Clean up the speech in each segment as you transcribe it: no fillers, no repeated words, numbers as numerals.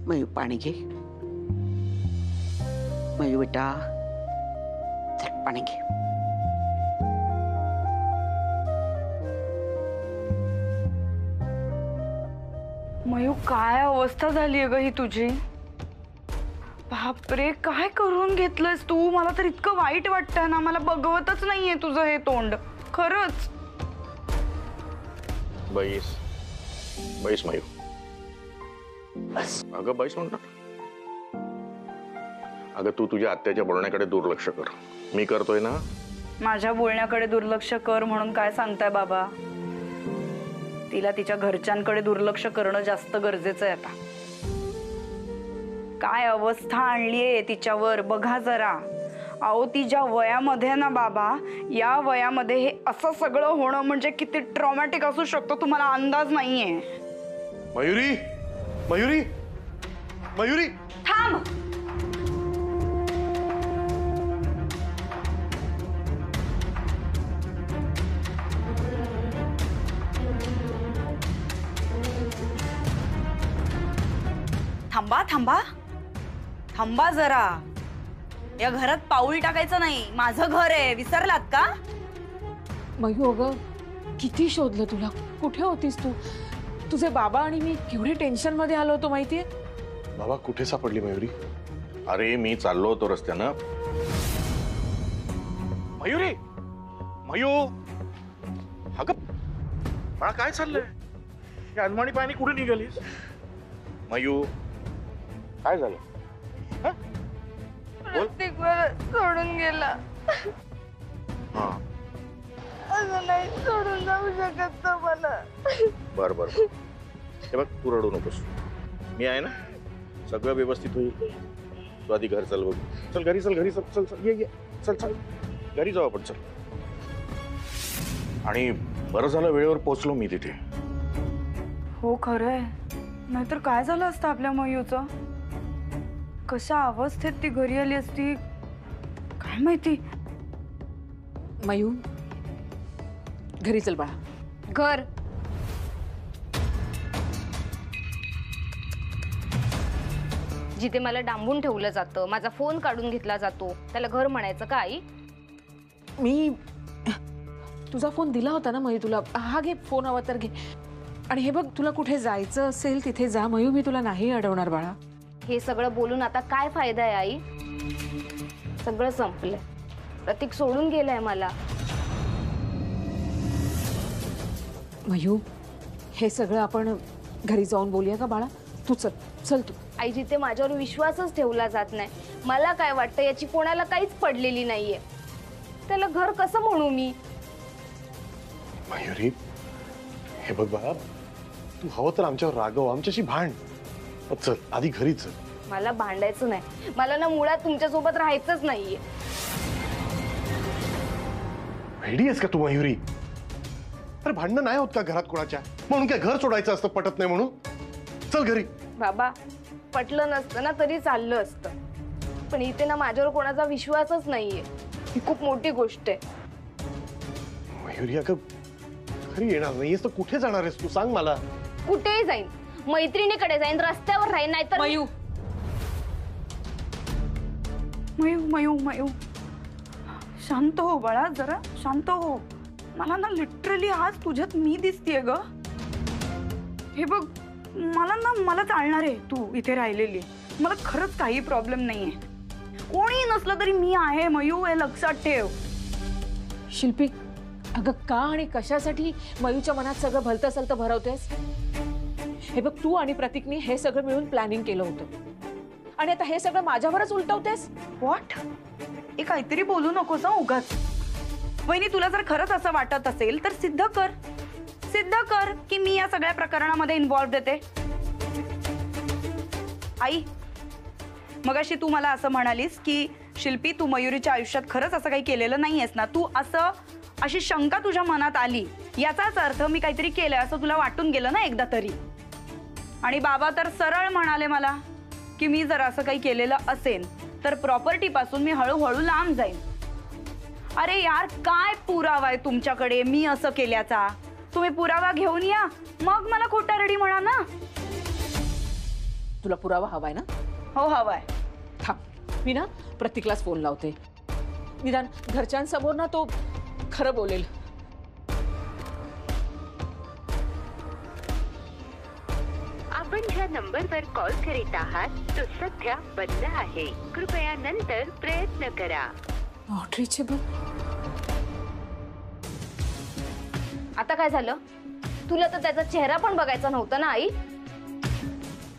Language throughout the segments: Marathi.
मयू पाणी घे. मयू बेटा चल पाणी घे. मयू काय अवस्था झाली आहे ग ही तुझी. बापरे काय करून घेतलंस तू. मला तर इतकं वाईट वाटतंय ना. मला बघवतच नाहीये तुझं हे तोंड खरंच. बैस बैस मयू. अगं बैस म्हणतात. अगं तू तुझ्या आत्याच्या बोलण्याकडे दुर्लक्ष कर. मी करतोय ना. माझ्या बोलण्याकडे दुर्लक्ष कर म्हणून काय सांगताय बाबा. तिला तिच्या घरच्यांकडे दुर्लक्ष करणं जास्त गरजेचं आहे आता. काय अवस्था आणलीये तिच्यावर बघा जरा. अहो तिच्या वयामध्ये ना बाबा, या वयामध्ये हे असं सगळं होणं म्हणजे किती ट्रॉमॅटिक असू शकतं तुम्हाला अंदाज नाहीये. मयुरी मयुरी मयुरी थांब. थांबा थांबा थांबा जरा. या घरात पाऊल टाकायचं नाही. माझं घर आहे विसरलात का. मयू अगं किती शोधलं तुला. कुठे होतीस तू. तुझे बाबा आणि मी केवढे टेन्शन मध्ये आलो होतो माहितीये. बाबा कुठे सापडली मयुरी. अरे मी चाललो होतो रस्त्यानं. मयुरी मयू. अगं मला काय चाललंय. अनवाणी पाणी कुठे निघालीस. मयू काय झालं. प्रत्येक वेळ सोडून गेला. हा असं नाही सोडून जाऊ शकत तो मला. बर बर हे बघ तू रडू नकोस. मी आहे ना. सगळं व्यवस्थित होईल. तू आधी घर चल. बघ चल घरी चल. घरी चल चल चल ये चल चल घरी जाऊ आपण. चल. आणि बरं झालं वेळेवर पोहोचलो मी तिथे. हो खरंय. नाहीतर काय झालं असतं आपल्या मयूचं. कशा अवस्थेत ती घरी आली असती काय माहिती. मयू घरी चल बाळा. घर जिथे मला डांबून ठेवलं जातं, माझा फोन काढून घेतला जातो, त्याला घर म्हणायचं का आई. मी तुझा फोन दिला होता ना मयू तुला. हा घे फोन हवा तर घे. आणि हे बघ तुला कुठे जायचं असेल तिथे जा मयू. मी तुला नाही अडवणार बाळा. हे सगळं बोलून आता काय फायदा आहे आई. सगळं संपलंय. प्रतीक सोडून गेलाय मला. मयू हे सगळं आपण घरी जाऊन बोलूया का बाळा. तू चल चल तू. आई जिथे माझ्यावर विश्वासच ठेवला जात नाही. मला काय वाटतं याची कोणाला काहीच पडलेली नाहीये. त्याला घर कसं म्हणू मी. मयुरी हे बघ बाळा तू हवं तर आमच्यावर रागव. आमच्याशी भांड. चल आधी घरी चल. मला भांडायचं नाही. मला ना मुळात तुमच्यासोबत राहायचंच नाहीये. वेडी आहेस का तू मयुरी. अरे भांडणं नाही होत का घरात कोणाच्या. म्हणून काय घर सोडायचं असतं पटत नाही म्हणून. चल घरी. बाबा पटलं नसतं ना तरी चाललं असतं. पण इथे ना माझ्यावर कोणाचा विश्वासच नाहीये. ही खूप मोठी गोष्ट आहे. मयुरी अगं घरी येणार नाहीयेस तर कुठे जाणार आहेस तू सांग मला. कुठेही जाईन. मैत्रिणीकडे जाईन. रस्त्यावर राहीन. नाहीतर मयू मयू मयू मयू शांत हो बाळा जरा. शांत हो. मला ना लिटरली आज तुझ्यात मी दिसतीये ग. हे बघ मला चालणार आहे तू इथे राहिलेली. मला खरंच काही प्रॉब्लेम नाहीये. कोणी नसलं तरी मी आहे मयू. हे लक्षात ठेव. शिल्पी अगं का आणि कशासाठी मयूच्या मनात सगळं भलतं सलतं भरवतेस. हे बघ तू आणि प्रतीकनी हे सगळं मिळून प्लॅनिंग केलं होतं आणि आता हे सगळं माझ्यावरच उलटवतेस. व्हॉट. हे काहीतरी बोलू नकोस उगाच. वहिनी तुला जर खरंच असं वाटत असेल तर सिद्ध कर. सिद्ध कर की मी या सगळ्या प्रकरणामध्ये इन्व्हॉल्व्ड येते. आई मगाशी तू मला असं म्हणालीस की शिल्पी तू मयुरीच्या आयुष्यात खरंच असं काही केलेलं नाहीयेस ना. तू अशी शंका तुझ्या मनात आली याचाच अर्थ मी काहीतरी केलंय असं तुला वाटून गेलं ना एकदा तरी. आणि बाबा तर सरळ म्हणाले मला की मी जर असं काही केलेलं असेल तर प्रॉपर्टी पासून मी हळूहळू लांब जाईन. अरे यार काय पुरावा आहे तुमच्याकडे मी असं केल्याचा. तुम्ही पुरावा घेऊन या मग मला खोटा रेडी म्हणा ना. तुला पुरावा हवाय ना? हो हवाय. थांब, मी ना प्रतीकलाच फोन लावते. निदान घरच्यांसमोर ना तो खरं बोलेल. आपण ज्या नंबरवर कॉल करीत आहात तो सध्या बंद आहे. कृपया नंतर प्रयत्न करा. Not reachable. आता काय झालं? तुला तर त्याचा चेहरा पण बघायचा नव्हता ना आई?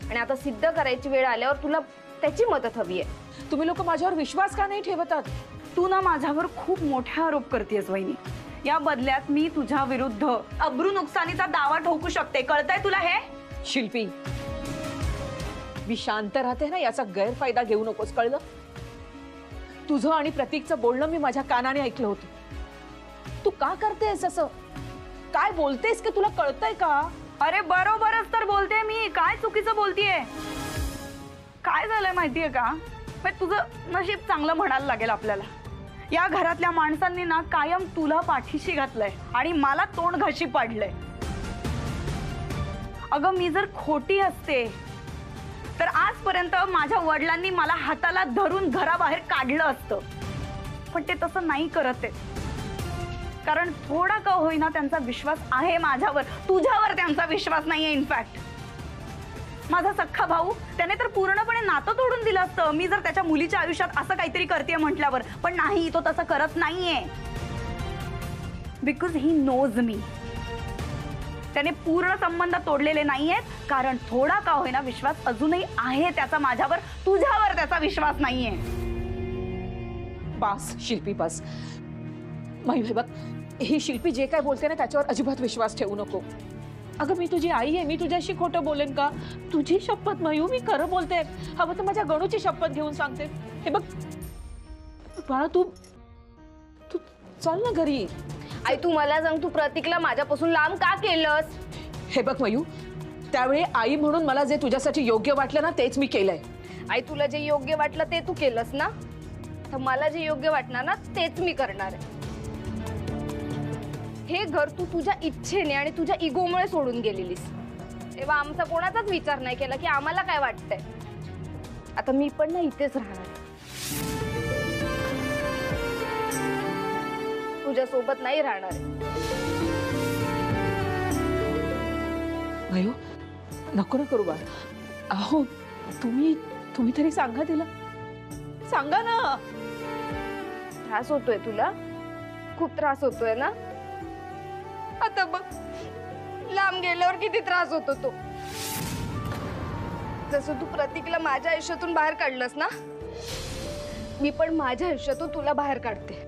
आणि आता सिद्ध करायची वेळ आल्यावर तुला त्याची मदत हवी आहे. तुम्ही लोक माझ्यावर विश्वास का नाही ठेवतात? तू ना माझ्यावर खूप मोठे आरोप करतेस वहिनी. या बदल्यात मी तुझ्या विरुद्ध अब्रू नुकसानीचा दावा ठोकू शकते. कळतंय तुला हे? शिल्पी, मी शांत राहते ना, याचा गैरफायदा घेऊ नकोस, कळलं? तुझं आणि प्रतीकचं बोलणं मी माझ्या कानाने ऐकलं होतं. तू का करतेस असं? काय बोलतेस की तुला कळतंय का? अरे बरोबरच तर बोलते मी. काय चुकीचं बोलतीये? काय झालंय माहितीये का? तुझं नशीब चांगलं म्हणायला लागेल आपल्याला. या घरातल्या माणसांनी ना कायम तुला पाठीशी घातलंय आणि मला तोंड घशी पाडलंय. अगं मी जर खोटी असते तर आजपर्यंत माझ्या वडिलांनी मला हाताला धरून घराबाहेर काढलं असतं. पण ते तसं नाही करत आहे. कारण थोडा का होईना त्यांचा विश्वास आहे माझ्यावर. तुझ्यावर त्यांचा विश्वास नाहीये. इनफॅक्ट माझा सख्खा भाऊ त्याने तर पूर्णपणे नातं तोडून दिलं असतं मी जर त्याच्या मुलीच्या आयुष्यात असं काहीतरी करतेय म्हटल्यावर. पण नाही, तो तसं करत नाहीये. Because he knows me. त्याने पूर्ण संबंध तोडलेले नाहीयेत. कारण थोडा का होईना विश्वास अजूनही आहे त्याचा माझ्यावर. तुझ्यावर त्याचा विश्वास नाहीये. पास शिल्पी, पास. मयू, हे बघ, ही शिल्पी जे काय बोलते ना त्याच्यावर अजिबात विश्वास ठेवू नको. अगं मी तुझी आई आहे. मी तुझ्याशी खोटं बोलेन का? तुझी शपथ मयू, मी खरं बोलते. हवं तर माझ्या गणूची शपथ घेऊन सांगते. हे बघ बाळा, तू तू चल ना घरी. आई तू मला सांग, तू प्रतीकला माझ्यापासून लांब का केलंस? हे बघ मयू, त्यावेळी आई म्हणून मला जे तुझ्यासाठी योग्य वाटलं ना तेच मी केलंय. आई तुला जे योग्य वाटलं ते तू केलंस ना, तर मला जे योग्य वाटणार ना तेच मी करणार आहे. हे घर तू तुझ्या इच्छेने आणि तुझ्या इगोमुळे सोडून गेलेलीस. तेव्हा आमचा कोणाचाच विचार नाही केला की आम्हाला काय वाटतंय. आता मी पण ना इथेच राहणार आहे. तुझ्या सोबत नाही राहणार आहे. मयू, नको ना करू बाळ. अहो तुम्ही तरी सांगा तिला. सांगा ना. त्रास होतोय तुला? खूप त्रास होतोय ना? आता बघ, लांब गेल्यावर किती त्रास होतो तो. जसं तू प्रतीकला माझ्या आयुष्यातून बाहेर काढलंस ना, मी पण माझ्या आयुष्यातून तुला बाहेर काढते.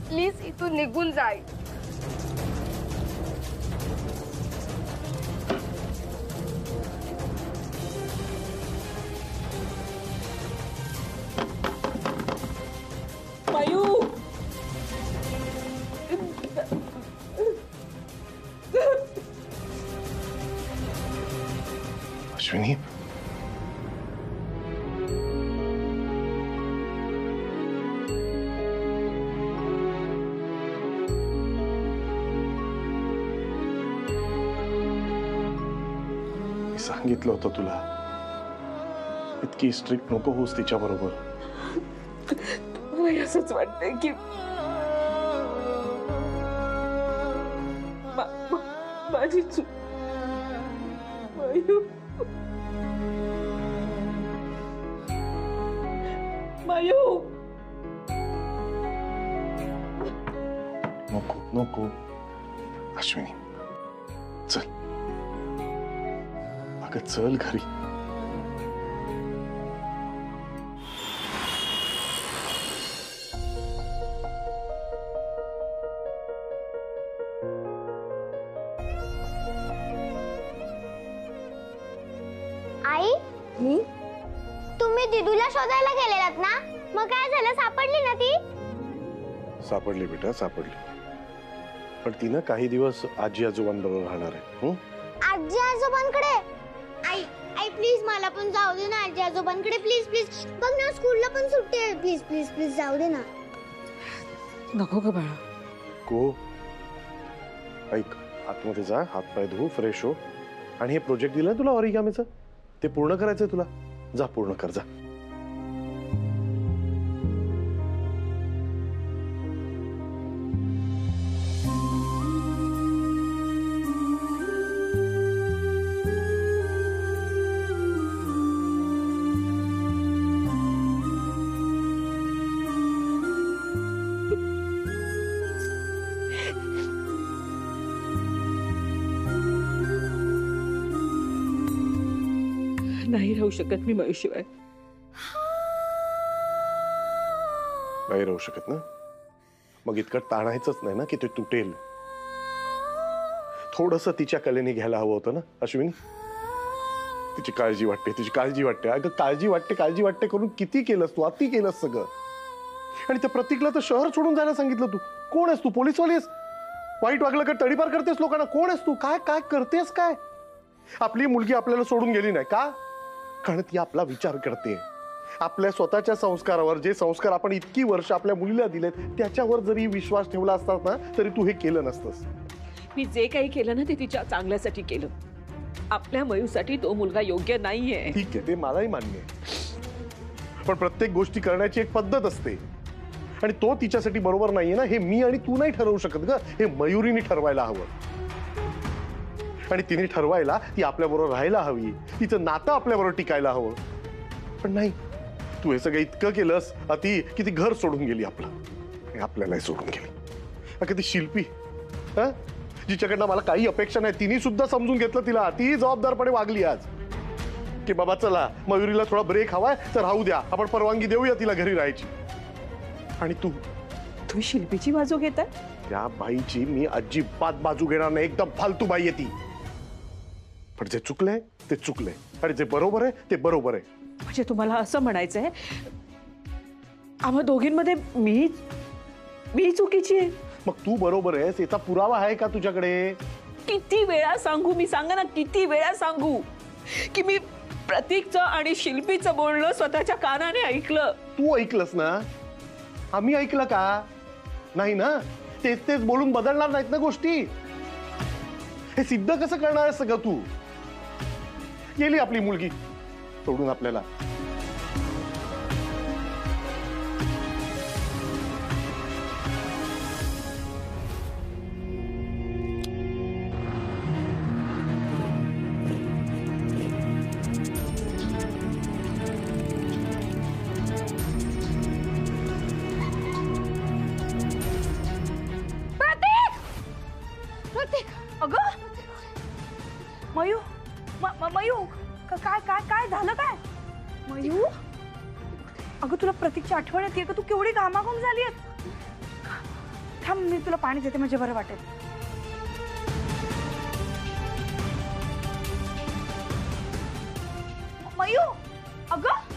प्लीज इथून निघून जा. मयू, अश्विनी, सांगितलं होतं तुला, इतकी स्ट्रिक्ट नको होस तिच्या बरोबर. मला असंच वाटतंय की माझी चूक. मयू, मयू, नको नको अश्विनी, चल. अगं चल घरी. आई, तुम्ही दिदूला शोधायला गेलेलात ना? मग काय झालं? सापडली ना ती? सापडली बेटा, सापडली. पण ती ना काही दिवस आजी आजोबांबरोबर राहणार आहे. आजी आजोबांकडे? आई आई प्लीज मला पण जाऊ दे ना आजी आजोबांकडे. Please please. बघ ना स्कूलला पण सुट्टी आहे. प्लीज प्लीज प्लीज जाऊ दे ना. नको ग बाळा. को ऐक, आतमध्ये जा, हातपाय धुवू, फ्रेश हो, आणि हे प्रोजेक्ट दिलंय तुला ऑरिगामीचं, ते पूर्ण करायचंय तुला. जा पूर्ण कर जा. नाही राहू शकत मी मयूशिवाय. नाही राहू शकत ना? मग इतकं ताणायचंच नाही ना की ते तुटेल. थोडस तिच्या कलेने घ्यायला हवं होतं ना अश्विनी. तिची काळजी वाटते, तिची काळजी वाटते. अगं काळजी वाटते, काळजी वाटते करून किती केलंस तू, अति केलंस सगळं. आणि त्या प्रतीकला तर शहर सोडून जायला सांगितलं तू. कोण आहेस तू? पोलीसवाली आहेस? वाईट वागलं का तडीपार करतेस लोकांना? कोण आहेस तू? काय काय करतेस काय? आपली मुलगी आपल्याला सोडून गेली नाही का? कारण ती आपला विचार करते. आपल्या स्वतःच्या संस्कारावर, जे संस्कार आपण इतकी वर्ष आपल्या मुलीला दिलेत, त्याच्यावर जरी विश्वास ठेवला असतात ना तरी तू हे केलं नसतंस. मी जे काही केलं ना ते तिच्या चांगल्यासाठी केलं. आपल्या मयूसाठी तो मुलगा योग्य नाहीये. ठीक आहे, ते मलाही मान्य आहे, पण प्रत्येक गोष्टी करण्याची एक पद्धत असते आणि तो तिच्यासाठी बरोबर नाहीये ना, हे मी आणि तू नाही ठरवू शकत ग. हे मयुरीने ठरवायला हवं. आणि तिने ठरवायला ती आपल्याबरोबर राहायला हवी, तिचं नातं आपल्याबरोबर टिकायला हवं. पण नाही, तू हे सगळं इतकं केलंस अति की ती घर सोडून गेली आपलं, आणि आपल्यालाही सोडून गेली. अगं ती शिल्पी, जिच्याकडनं मला काही अपेक्षा नाही, तिने सुद्धा समजून घेतलं तिला. ती जबाबदारपणे वागली आज की बाबा चला मयुरीला थोडा ब्रेक हवाय तर राहू द्या, आपण परवानगी देऊया तिला घरी राहायची. आणि तू शिल्पीची बाजू घेताय? त्या बाईची मी अजिबात बाजू घेणार नाही. एकदम फालतू बाई आहे ती. पण जे चुकलंय ते चुकलंय आणि जे बरोबर आहे ते बरोबर आहे. म्हणजे तुम्हाला असं म्हणायचंय आम्हा दोघींमध्ये मी चुकीची आहे? मग तू बरोबर आहेस याचा पुरावा आहे का तुझ्याकडे? किती वेळा सांगू मी? सांगा ना, किती वेळा सांगू की मी प्रतीकचं आणि शिल्पीचं बोलणं स्वतःच्या कानाने ऐकलं? तू ऐकलंस ना? आम्ही ऐकलं का? नाही ना. तेच तेच बोलून बदलणार नाहीत ना गोष्टी. हे सिद्ध कसं करणार आहेस सगळं तू? गेली आपली मुलगी सोडून आपल्याला. अगं मयू, मयू काय काय काय झालं काय? मयू अगं तुला प्रतीकची आठवण येते का? तू केवढी घामाघूम झाली आहेस. थांब मी तुला पाणी देते म्हणजे बरं वाटेल. मयू अगं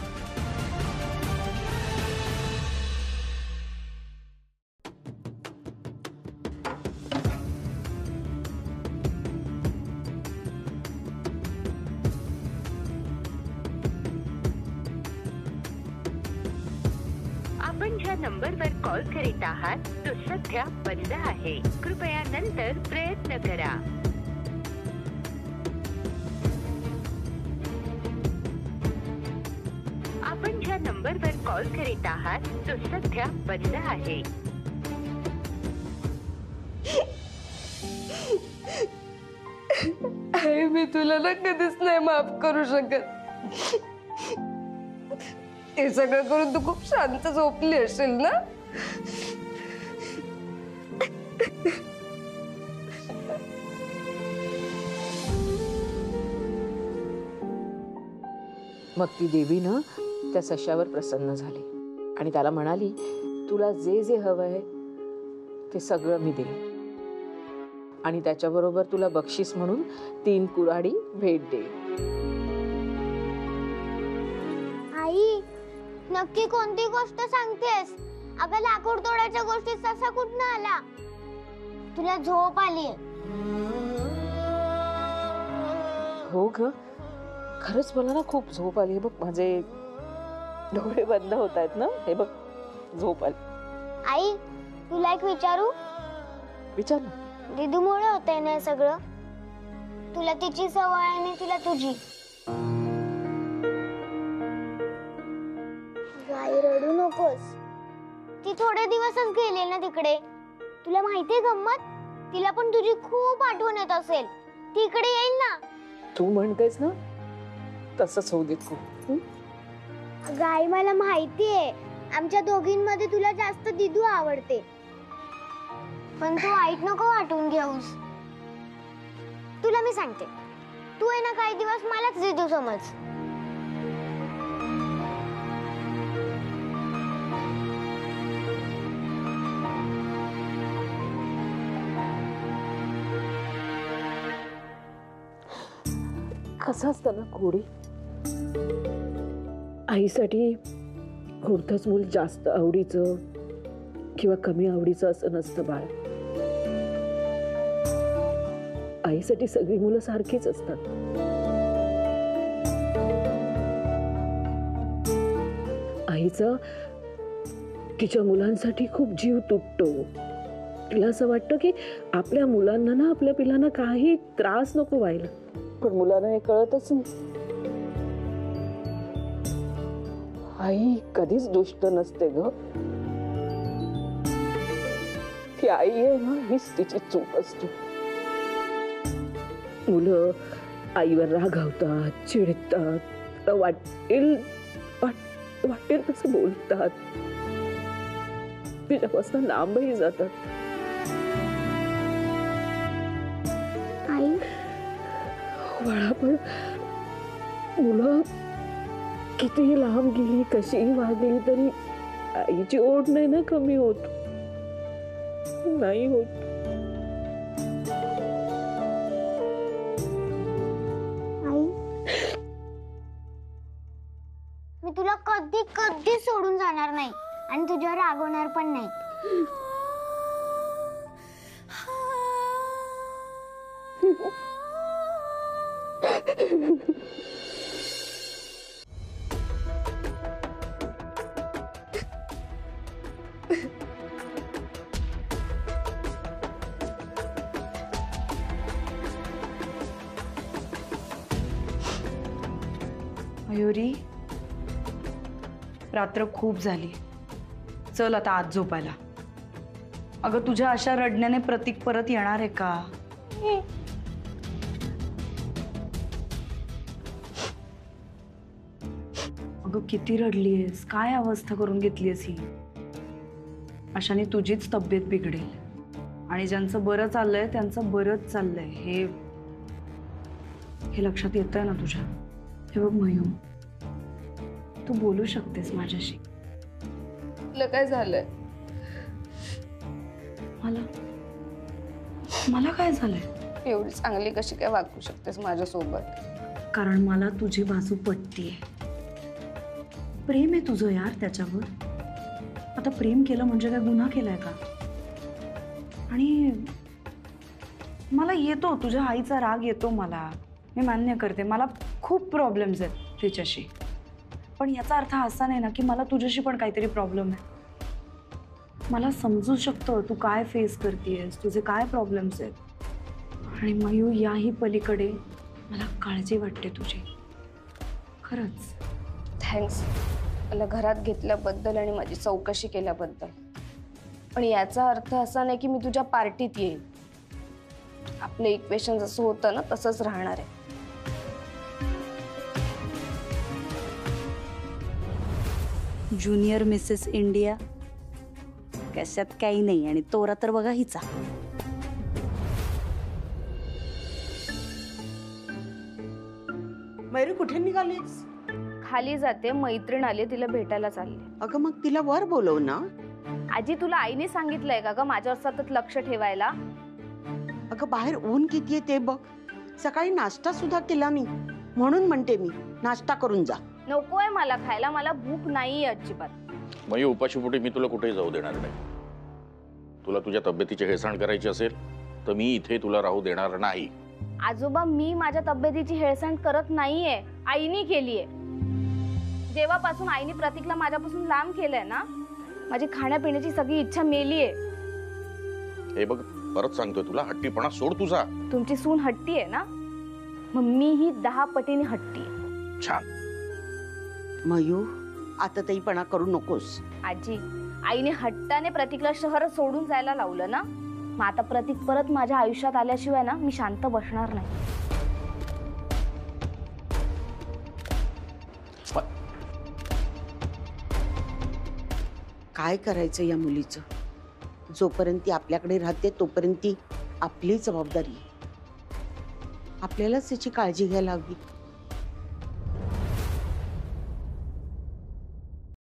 आपण ज्या नंबरवर कॉल करीत आहात तो सध्या बंद आहे. कृपया नंतर प्रयत्न करा. आपण ज्या नंबरवर कॉल करीत आहात तो सध्या बंद आहे. मी तुला ना कधीच नाही माफ करू शकत. हे सगळं करून तू खूप शांत झोपली असेल ना? मग ती देवी ना त्या सश्यावर प्रसन्न झाली आणि त्याला म्हणाली, तुला जे जे हवंय ते सगळं मी देईन आणि त्याच्याबरोबर तुला बक्षीस म्हणून 3 कुऱ्हाडी भेट देईन. आई नक्की कोणती गोष्ट सांगतेस? अगं लाकूड तोडायच्या गोष्टीत तसा कुठनं आला? तुला झोप आली? हो ग, खरंच मला ना खूप झोप आली. बघ माझे डोळे बंद होत आहेत ना, हे बघ झोप आली. आई तुला एक विचारू? विचार ना. दिदूमुळे होतंय ना हे सगळं. तुला तिची सवय आणि तिला तुझी. गाई रडू नकोस. ती थोडे दिवसच गेली ना तिकडे. तुला माहितीये गंमत, तिला पण तुझी खूप आठवण येत असेल. ती इकडे येईल ना. तू म्हणतेस ना तसंच होऊ देत. गाई मला माहितीये आमच्या दोघींमध्ये तुला जास्त दिदू आवडते, पण तू वाईट नको वाटून घेऊस. तुला मी सांगते, तू आहे ना काही दिवस मलाच दिदू समज. कसं असतं ना कोडी, आईसाठी कोणतंच मूल जास्त आवडीचं किंवा कमी आवडीचं असं नसतं बाळ. आईसाठी सगळी मुलं सारखीच असतात. आईचा तिच्या मुलांसाठी खूप जीव तुटतो. तिला असं वाटतं की आपल्या मुलांना ना, आपल्या पिलांना काही त्रास नको व्हायला, पण मुलांना हे कळतच नाही. आई कधीच दुष्ट नसते ग. ती आई आहे ना, हीच तिची चूक असते. मुलं आईवर रागावतात, चिडतात, वाटेल तसं बोलतात, तिच्यापासून लांबही जातात. आई बाळा, पण मुलं कितीही लांब गेली, कशीही वागली तरी आईची ओढ नाही ना कमी होत. नाही होत. आई, मी तुला कधी कधी सोडून जाणार नाही आणि तुझ्यावर रागवणार पण नाही. मयुरी, रात्र खूप झाली. चल आता आज झोपायला. अगं तुझ्या अशा रडण्याने प्रतीक परत येणार आहे का? अगं किती रडलीयस, काय अवस्था करून घेतलीयस ही. अशाने तुझीच तब्येत बिघडेल आणि ज्यांचं बरं चाललंय त्यांचं बरंच चाललंय हे लक्षात येतंय ना तुझ्या. हे बघ मयू, तू बोलू शकतेस माझ्याशी. तुला काय झालंय? मला काय झालंय? एवढी चांगली कशी काय वागू शकतेस माझ्यासोबत? कारण मला तुझी बाजू पटतीये. प्रेम आहे तुझं यार त्याच्यावर. आता प्रेम केलं म्हणजे काय गुन्हा केलाय का? आणि मला येतो तुझ्या आईचा राग येतो मला, मी मान्य करते. मला खूप प्रॉब्लेम्स आहेत तिच्याशी, पण याचा अर्थ असा नाही ना की मला तुझ्याशी पण काहीतरी प्रॉब्लेम आहे. मला समजू शकतं तू काय फेस करतेयस, तुझे काय प्रॉब्लेम्स आहेत. आणि मयू, याही पलीकडे मला काळजी वाटते तुझी, खरंच. थँक्स मला घरात घेतल्याबद्दल आणि माझी चौकशी केल्याबद्दल. पण याचा अर्थ असा नाही की मी तुझ्या पार्टीत येईल. आपलं इक्वेशन जसं होतं ना तसंच राहणार आहे. ज्युनियर मिसेस इंडिया कशात काही नाही. आणि तोरा तर बघा हिचा. मयुरी कुठे निघालीस? खाली जाते, मैत्रीण आली, तिला भेटायला चालले. अगं मग तिला वर बोलव ना. आजी तुला आईने सांगितलंय का ग माझ्यावर सतत लक्ष ठेवायला? अगं बाहेर ऊन किती आहे ते बघ. सकाळी नाश्ता सुद्धा केला नाही, म्हणून म्हणते मी नाश्ता करून जा. नकोय मला खायला, मला भूक नाहीये अजिबात. मयू, उपाशीपोटी मी तुला कुठेही जाऊ देणार नाही. तुला तुझ्या तब्येतीची हेळसांड करायची असेल तर मी इथे तुला राहू देणार नाही. आजोबा, मी माझ्या तब्येतीची हेळसांड करत नाहीये, आईने केलीये. जेव्हापासून आईने प्रतीकला माझ्यापासून लांब केलंय ना, माझी खाण्यापिण्याची सगळी इच्छा मेलीये. हे बघ, परत सांगतोय तुला, हट्टीपणा सोड तुझा. तुमची सून हट्टी आहे ना, मग मीही 10 पटीने हट्टी आहे. छान. मयू आता ताईपणा करू नकोस. आजी, आईने हट्टाने प्रतीकला शहर सोडून जायला लावलं ना, मग आता प्रतीक परत माझ्या आयुष्यात आल्याशिवाय ना मी शांत बसणार नाही. काय करायचं या मुलीचं? जोपर्यंत ती आपल्याकडे राहते तोपर्यंत ती आपली जबाबदारी आहे. आपल्यालाच त्याची काळजी घ्यायला हवी.